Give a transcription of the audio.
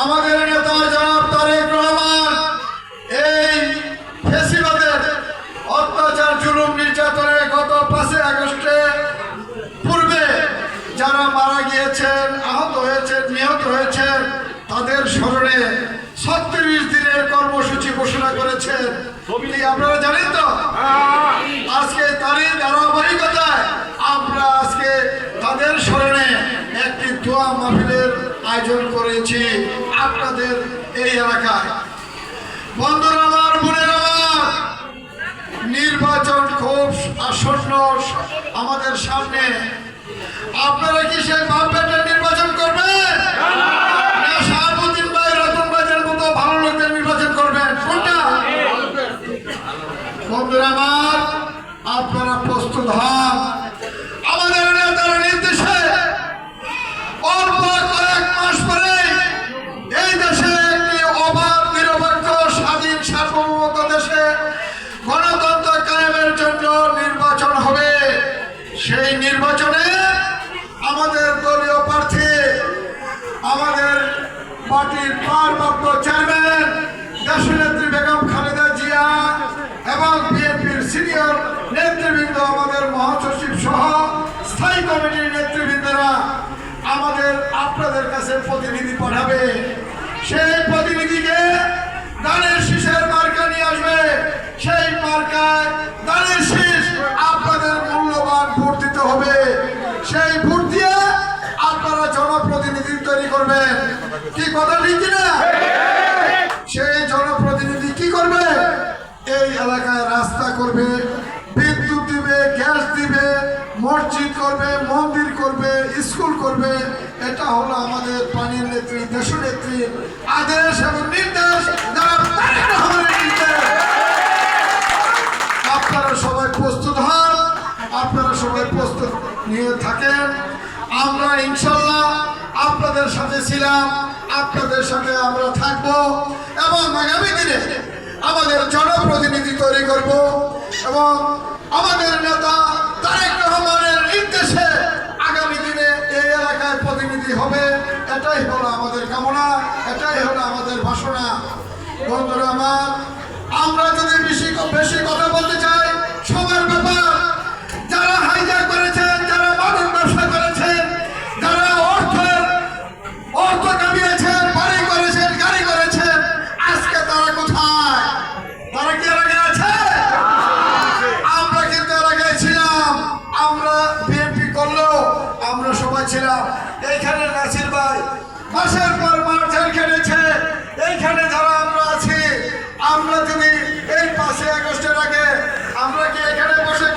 আমাদের নেতা জনাব তারেক রহমান এই ফ্যাসিবাদের অত্যাচার জুলুম নির্যাতনে গত 5 আগস্টে পূর্বে যারা মারা গিয়েছেন, আহত হয়েছেন, নিহত হয়েছেন, তাদের স্মরণে 36 দিনের কর্মসূচি ঘোষণা করেছেন। আপনারা জানেন তো, আজকে তারই ধারাবাহিকতায় আমরা আজকে তাদের স্মরণে একটি দোয়া মাহফিলের আয়োজন করেছি আপনাদের এই এলাকায়। বন্ধুরা আমার, বোনেরা আমার, নির্বাচন খুব আসন্ন আমাদের সামনে। আপনারা কি সেই বাপ বেটার নির্বাচন করবেন, না শাহাবুদ্দিন ভাই, রতন ভাইয়ের মতো ভালো লোকদের নির্বাচন করবেন? কোনটা? বন্ধুরা আমার, আপনারা প্রস্তুত হন। আমাদের নেতার নির্দেশে অল্প কয়েক মাস পরে এই দেশে একটি অবাধ, নিরপেক্ষ, স্বাধীন, সার্বভৌমত্ব দেশে গণতন্ত্র কায়েমের জন্য নির্বাচন হবে। সেই নির্বাচনে আমাদের দলীয় প্রার্থী, আমাদের পার্টির ভারপ্রাপ্ত চেয়ারম্যান দেশনেত্রী বেগম খালেদা জিয়া এবং বিএনপির সিনিয়র নেতৃবৃন্দ, আমাদের মহাসচিব সহ স্থায়ী কমিটির নেতৃবৃন্দরা আমাদের আপনাদের কাছে প্রতিনিধি পাঠাবে। সেই প্রতিনিধিকে ধানের শীষের মার্কা নিয়ে আসবে। সেই মার্কায় ধানের শীষ আপনাদের মূল্যবান ভোট দিতে হবে। সেই ভোট দিয়ে আপনারা জনপ্রতিনিধি তৈরি করবেন। কি কথা ঠিক কিনা? সেই জনপ্রতিনিধি কি করবে? এই এলাকায় রাস্তা করবে, বিদ্যুৎ দিবে, গ্যাস দিবে, মসজিদ করবে, মন্দির করবে, স্কুল করবে। এটা হলো আমাদের প্রাণীর নেত্রী, দেশনেত্রী আদেশ এবং নির্দেশ। আপনারা সবাই প্রস্তুত হন, আপনারা সবাই প্রস্তুত নিয়ে থাকেন। আমরা ইনশাল্লাহ আপনাদের সাথে ছিলাম, আপনাদের সাথে আমরা থাকবো এবং আগামী দিনে আমাদের জনপ্রতিনিধি তৈরি করব এবং আমাদের নেতা তারেক রহমানের নির্দেশে আগামী দিনে এই এলাকায় প্রতিনিধি হবে। এটাই হলো আমাদের কামনা, এটাই হলো আমাদের বাসনা। বন্ধুরা আমার, আমরা যদি বেশি কথা বলতে চাই, সবার ব্যাপার। যারা হাইজ্যাক করেছেন, যারা মাদক ব্যবসা করেছেন, যারা অর্থ কামিয়েছেন, বাড়ি করেছেন, গাড়ি করেছেন, আজকে তারা কোথায়? তারা কি এলাকায় আছে? আমরা কিন্তু এলাকায় ছিলাম। আমরা বিএনপি করলেও আমরা সবাই ছিলাম। এইখানে নাসির ভাই মাসের পর মাস জেল খেটেছে। এইখানে যারা আমরা আছি, আমরা যদি এই 5 আগস্টের আগে আমরা কি এখানে বসে